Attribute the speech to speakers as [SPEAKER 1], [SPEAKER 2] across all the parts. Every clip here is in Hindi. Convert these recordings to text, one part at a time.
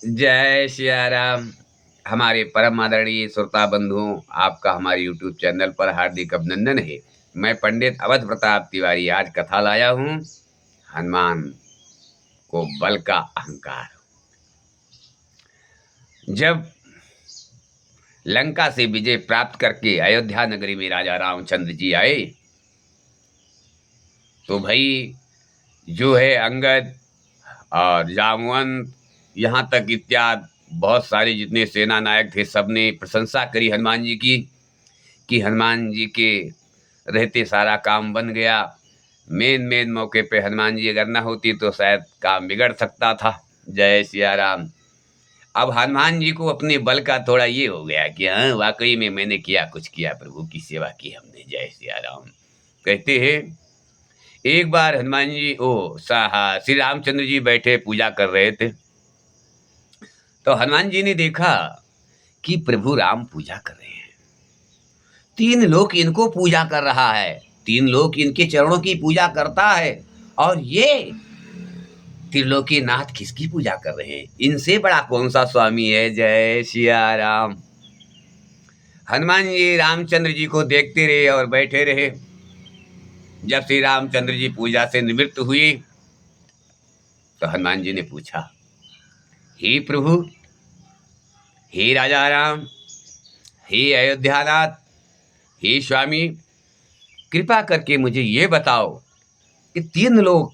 [SPEAKER 1] जय सिया राम। हमारे परम आदरणीय श्रोता बंधुओं, आपका हमारे यूट्यूब चैनल पर हार्दिक अभिनंदन है। मैं पंडित अवध प्रताप तिवारी आज कथा लाया हूँ, हनुमान को बल का अहंकार। जब लंका से विजय प्राप्त करके अयोध्या नगरी में राजा रामचंद्र जी आए, तो भाई जो है अंगद और जामवंत, यहाँ तक इत्यादि बहुत सारे जितने सेना नायक थे, सबने प्रशंसा करी हनुमान जी की कि हनुमान जी के रहते सारा काम बन गया। मेन मौके पे हनुमान जी अगर ना होती तो शायद काम बिगड़ सकता था। जय सिया राम। अब हनुमान जी को अपने बल का थोड़ा ये हो गया कि हाँ, वाकई में मैंने कुछ किया, प्रभु की सेवा की हमने। जय सिया राम। कहते हैं एक बार हनुमान जी श्री रामचंद्र जी बैठे पूजा कर रहे थे, तो हनुमान जी ने देखा कि प्रभु राम पूजा कर रहे हैं। 3 लोग इनको पूजा कर रहा है, 3 लोग इनके चरणों की पूजा करता है, और ये त्रिलोकीनाथ किसकी पूजा कर रहे हैं? इनसे बड़ा कौन सा स्वामी है? जय सिया राम। हनुमान जी रामचंद्र जी को देखते रहे और बैठे रहे। जब श्री रामचंद्र जी पूजा से निवृत्त हुए, तो हनुमान जी ने पूछा, हे प्रभु, हे राजा राम, हे अयोध्यानाथ, हे स्वामी, कृपा करके मुझे ये बताओ कि 3 लोग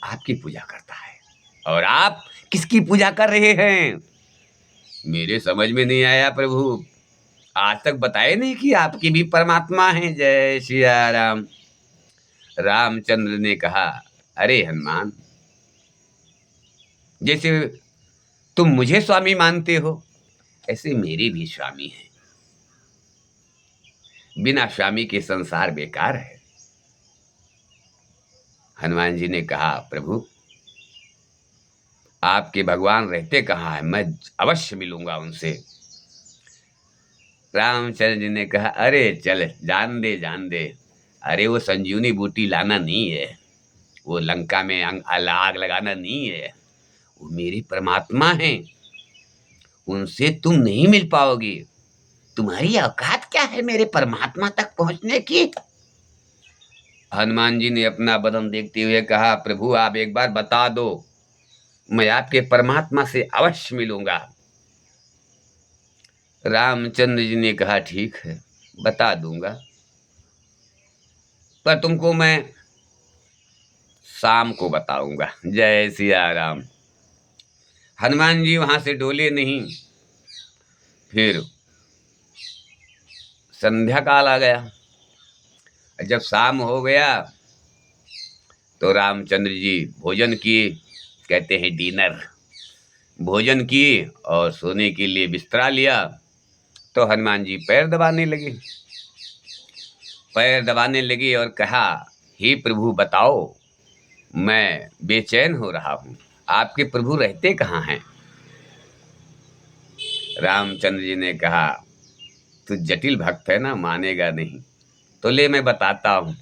[SPEAKER 1] आपकी पूजा करता है और आप किसकी पूजा कर रहे हैं? मेरे समझ में नहीं आया प्रभु, आज तक बताए नहीं कि आपकी भी परमात्मा है। जय सिया राम। रामचंद्र ने कहा, अरे हनुमान, जैसे तुम मुझे स्वामी मानते हो, ऐसे मेरे भी स्वामी हैं। बिना स्वामी के संसार बेकार है। हनुमान जी ने कहा, प्रभु आपके भगवान रहते कहाँ हैं? मैं अवश्य मिलूंगा उनसे। रामचंद्र जी ने कहा, अरे चल, जान दे। अरे वो संजीवनी बूटी लाना नहीं है, वो लंका में आग लगाना नहीं है, वो मेरे परमात्मा हैं, उनसे तुम नहीं मिल पाओगी। तुम्हारी औकात क्या है मेरे परमात्मा तक पहुंचने की? हनुमान जी ने अपना बदन देखते हुए कहा, प्रभु आप एक बार बता दो, मैं आपके परमात्मा से अवश्य मिलूंगा। रामचंद्र जी ने कहा, ठीक है, बता दूंगा, पर तुमको मैं शाम को बताऊंगा। जय सिया राम। हनुमान जी वहां से डोले नहीं। फिर संध्या काल आ गया। जब शाम हो गया तो रामचंद्र जी भोजन किए, कहते हैं डिनर, भोजन किए और सोने के लिए बिस्तरा लिया। तो हनुमान जी पैर दबाने लगे और कहा, हे प्रभु बताओ, मैं बेचैन हो रहा हूँ, आपके प्रभु रहते कहाँ हैं? रामचंद्र जी ने कहा, तू जटिल भक्त है ना, मानेगा नहीं, तो ले मैं बताता हूँ।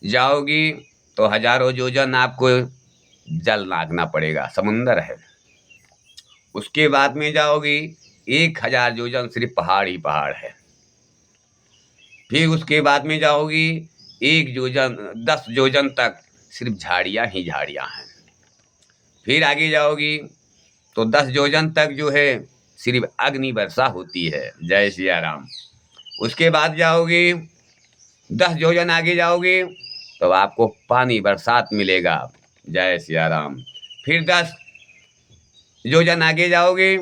[SPEAKER 1] जाओगी तो हजारों योजन आपको जल नागना पड़ेगा, समुंदर है। उसके बाद में जाओगी 1000 योजन सिर्फ पहाड़ ही पहाड़ है। फिर उसके बाद में जाओगी 10 योजन तक सिर्फ झाड़ियाँ ही झाड़ियाँ हैं। फिर आगे जाओगी तो 10 योजन तक जो है सिर्फ अग्नि वर्षा होती है। जय सिया राम। उसके बाद जाओगी 10 योजन आगे जाओगी तो आपको पानी बरसात मिलेगा। जय सिया राम। फिर 10 योजन आगे जाओगे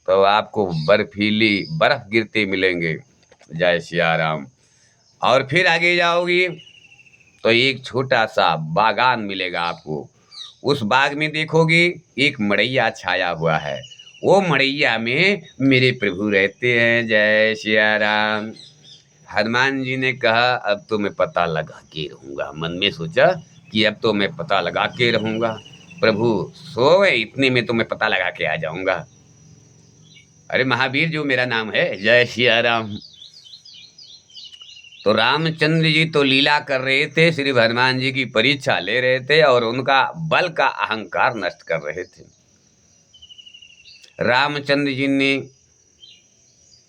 [SPEAKER 1] तो आपको बर्फीली बर्फ गिरते मिलेंगे। जय सिया राम। और फिर आगे जाओगी तो एक छोटा सा बागान मिलेगा आपको। उस बाग में देखोगे एक मड़ैया छाया हुआ है, वो मड़ैया में मेरे प्रभु रहते हैं। जय सिया राम। हनुमान जी ने कहा, अब तो मैं पता लगा के रहूंगा। मन में सोचा कि अब तो मैं पता लगा के रहूंगा, प्रभु सोए इतने में तो मैं पता लगा के आ जाऊंगा। अरे महावीर जो मेरा नाम है। जय सिया राम। तो रामचंद्र जी तो लीला कर रहे थे, श्री हनुमान जी की परीक्षा ले रहे थे और उनका बल का अहंकार नष्ट कर रहे थे। रामचंद्र जी ने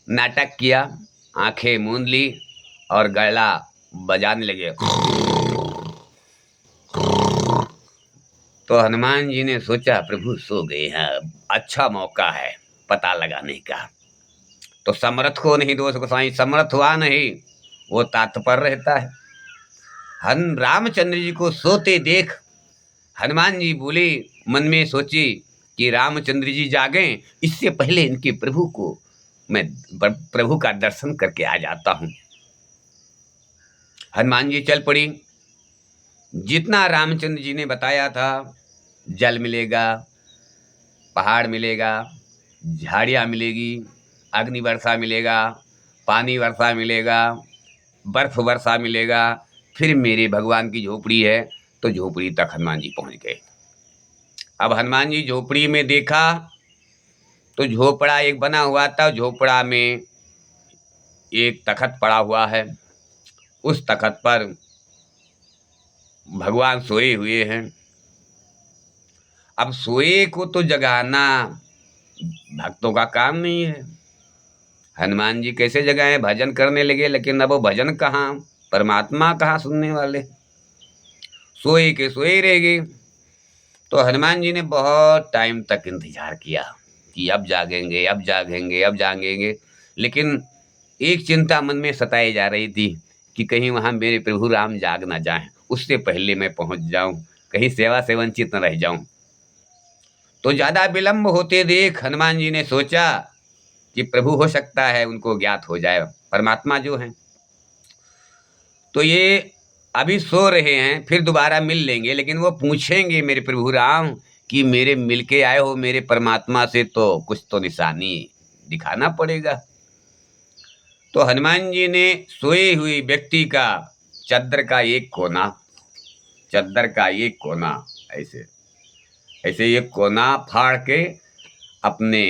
[SPEAKER 1] नाटक किया, आंखें मूंद ली और गला बजाने लगे। तो हनुमान जी ने सोचा प्रभु सो गए हैं, अच्छा मौका है पता लगाने का। तो समर्थ को नहीं दोष गोसाई, समर्थ हुआ नहीं वो तात्पर रहता है। रामचंद्र जी को सोते देख हनुमान जी बोले, मन में सोची कि रामचंद्र जी जागें, इससे पहले इनके प्रभु को मैं प्रभु का दर्शन करके आ जाता हूं। हनुमान जी चल पड़ी। जितना रामचंद्र जी ने बताया था, जल मिलेगा, पहाड़ मिलेगा, झाड़ियाँ मिलेगी, अग्नि वर्षा मिलेगा, पानी वर्षा मिलेगा, बर्फ वर्षा मिलेगा, फिर मेरे भगवान की झोपड़ी है। तो झोपड़ी तक हनुमान जी पहुंच गए। अब हनुमान जी झोपड़ी में देखा तो झोपड़ा एक बना हुआ था, झोपड़ा में एक तखत पड़ा हुआ है, उस तखत पर भगवान सोए हुए हैं। अब सोए को तो जगाना भक्तों का काम नहीं है। हनुमान जी कैसे जगाए, भजन करने लगे, लेकिन अब वो भजन कहाँ, परमात्मा कहाँ सुनने वाले, सोए के सोए रह गए। तो हनुमान जी ने बहुत टाइम तक इंतजार किया कि अब जागेंगे, अब जागेंगे, अब जागेंगे, लेकिन एक चिंता मन में सताई जा रही थी कि कहीं वहाँ मेरे प्रभु राम जाग ना जाएं, उससे पहले मैं पहुंच जाऊं, कहीं सेवा से वंचित न रह जाऊं। तो ज्यादा विलंब होते देख हनुमान जी ने सोचा कि प्रभु हो सकता है उनको ज्ञात हो जाए, परमात्मा जो हैं तो ये अभी सो रहे हैं, फिर दोबारा मिल लेंगे, लेकिन वो पूछेंगे मेरे प्रभु राम कि मेरे मिलके आए हो मेरे परमात्मा से, तो कुछ तो निशानी दिखाना पड़ेगा। तो हनुमान जी ने सोए हुए व्यक्ति का चादर का एक कोना, चादर का एक कोना ऐसे ऐसे एक कोना फाड़ के अपने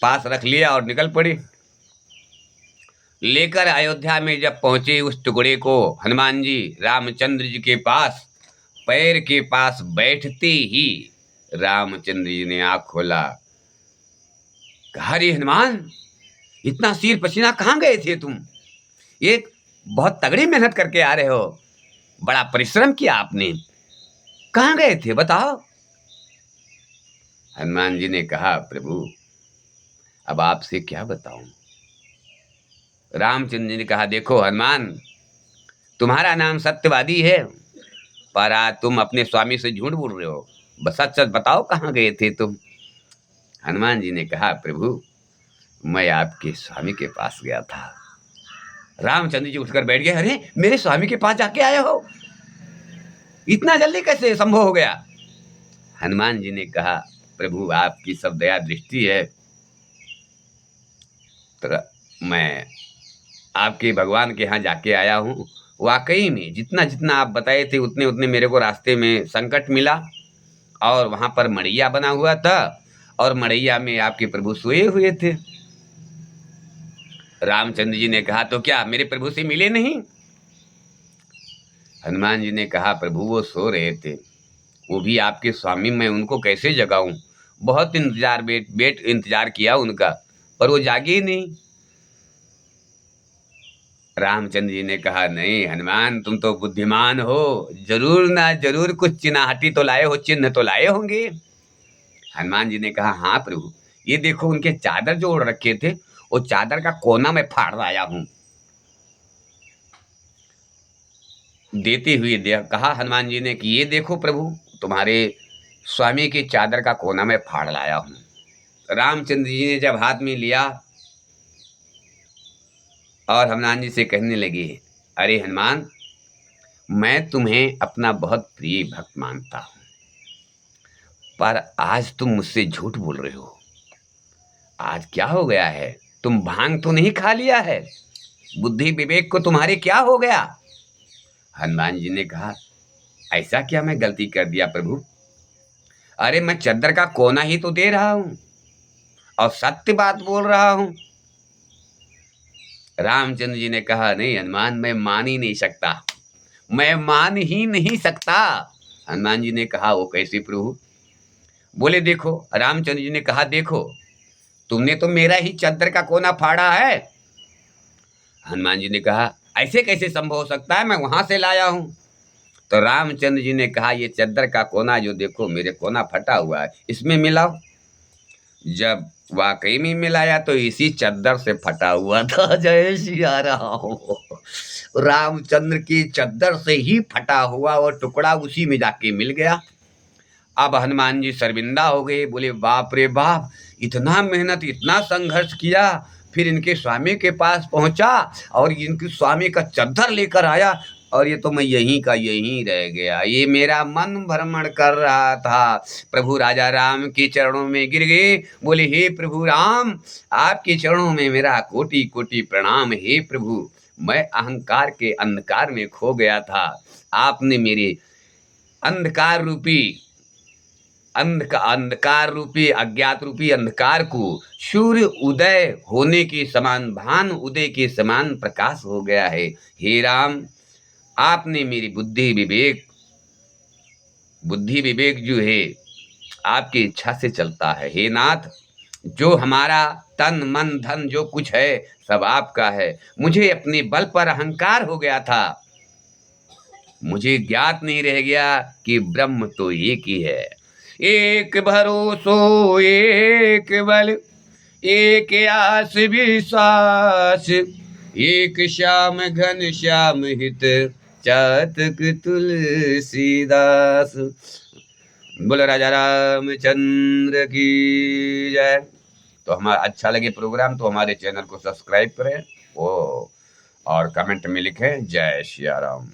[SPEAKER 1] पास रख लिया और निकल पड़ी। लेकर अयोध्या में जब पहुंचे उस टुकड़े को हनुमान जी रामचंद्र जी के पास, पैर के पास बैठते ही रामचंद्र जी ने आंख खोला, कहा रे हनुमान, इतना सिर पसीना कहाँ गए थे तुम, एक बहुत तगड़ी मेहनत करके आ रहे हो, बड़ा परिश्रम किया आपने, कहाँ गए थे बताओ। हनुमान जी ने कहा प्रभु अब आपसे क्या बताऊं। रामचंद्र जी ने कहा देखो हनुमान, तुम्हारा नाम सत्यवादी है, पर आज तुम अपने स्वामी से झूठ बोल रहे हो, बस सच सच बताओ कहाँ गए थे तुम। हनुमान जी ने कहा प्रभु मैं आपके स्वामी के पास गया था। रामचंद्र जी उठकर बैठ गए, अरे मेरे स्वामी के पास जाके आए हो, इतना जल्दी कैसे संभव हो गया। हनुमान जी ने कहा प्रभु आपकी सब दया दृष्टि है, तो मैं आपके भगवान के यहाँ जाके आया हूँ। वाकई में जितना जितना आप बताए थे उतने उतने मेरे को रास्ते में संकट मिला, और वहाँ पर मड़ैया बना हुआ था और मड़ैया में आपके प्रभु सोए हुए थे। रामचंद्र जी ने कहा तो क्या मेरे प्रभु से मिले नहीं। हनुमान जी ने कहा प्रभु वो सो रहे थे, वो भी आपके स्वामी, मैं उनको कैसे जगाऊं, बहुत इंतजार बेट इंतजार किया उनका, पर वो जागे ही नहीं। रामचंद्र जी ने कहा नहीं हनुमान तुम तो बुद्धिमान हो, जरूर ना जरूर कुछ चिन्हाटी तो लाए हो, चिन्ह तो लाए होंगे। हनुमान जी ने कहा हाँ प्रभु, ये देखो उनके चादर जो ओढ़ रखे थे, वो चादर का कोना मैं फाड़ लाया हूं। देते हुए कहा हनुमान जी ने कि ये देखो प्रभु तुम्हारे स्वामी की चादर का कोना मैं फाड़ लाया हूं। रामचंद्र जी ने जब हाथ में लिया और हनुमान जी से कहने लगे, अरे हनुमान मैं तुम्हें अपना बहुत प्रिय भक्त मानता हूं, पर आज तुम मुझसे झूठ बोल रहे हो। आज क्या हो गया है, तुम भांग तो नहीं खा लिया है, बुद्धि विवेक को तुम्हारे क्या हो गया। हनुमान जी ने कहा ऐसा क्या मैं गलती कर दिया प्रभु, अरे मैं चादर का कोना ही तो दे रहा हूं और सत्य बात बोल रहा हूं। रामचंद्र जी ने कहा नहीं हनुमान मैं मान ही नहीं सकता, मैं मान ही नहीं सकता। हनुमान जी ने कहा वो कैसे प्रभु। बोले देखो, रामचंद्र जी ने कहा देखो तुमने तो मेरा ही चद्दर का कोना फाड़ा है। हनुमान जी ने कहा, ऐसे कैसे संभव हो सकता है, मैं वहां से लाया हूं। तो रामचंद्र जी ने कहा, ये चद्दर का कोना जो देखो मेरे कोना फटा हुआ है, इसमें मिलाओ। जब वाकई में मिलाया तो इसी चद्दर से फटा हुआ था। जय सिया राम। रामचंद्र की चद्दर से ही फटा हुआ वो टुकड़ा उसी में जाके मिल गया। अब हनुमान जी शर्मिंदा हो गए, बोले बाप रे बाप, इतना मेहनत इतना संघर्ष किया, फिर इनके स्वामी के पास पहुंचा और इनके स्वामी का चद्दर लेकर आया, और ये तो मैं यहीं का यहीं रह गया। ये मेरा मन भ्रमण कर रहा था। प्रभु राजा राम के चरणों में गिर गए, बोले हे प्रभु राम, आपके चरणों में मेरा कोटि कोटि प्रणाम। हे प्रभु, मैं अहंकार के अंधकार में खो गया था, आपने मेरे अंधकार रूपी अंधकार रूपी अज्ञात रूपी अंधकार को सूर्य उदय होने के समान, भान उदय के समान प्रकाश हो गया है। हे राम, आपने मेरी बुद्धि विवेक जो है आपकी इच्छा से चलता है। हे नाथ, जो हमारा तन मन धन जो कुछ है सब आपका है। मुझे अपने बल पर अहंकार हो गया था, मुझे ज्ञात नहीं रह गया कि ब्रह्म तो एक ही है। एक भरोसो एक बल, एक आस विश्वास, एक श्याम घन श्याम हित, चातक तुलसीदास। बोलो राजा रामचंद्र की जय। तो हमारा अच्छा लगे प्रोग्राम तो हमारे चैनल को सब्सक्राइब करें और कमेंट में लिखें जय श्री राम।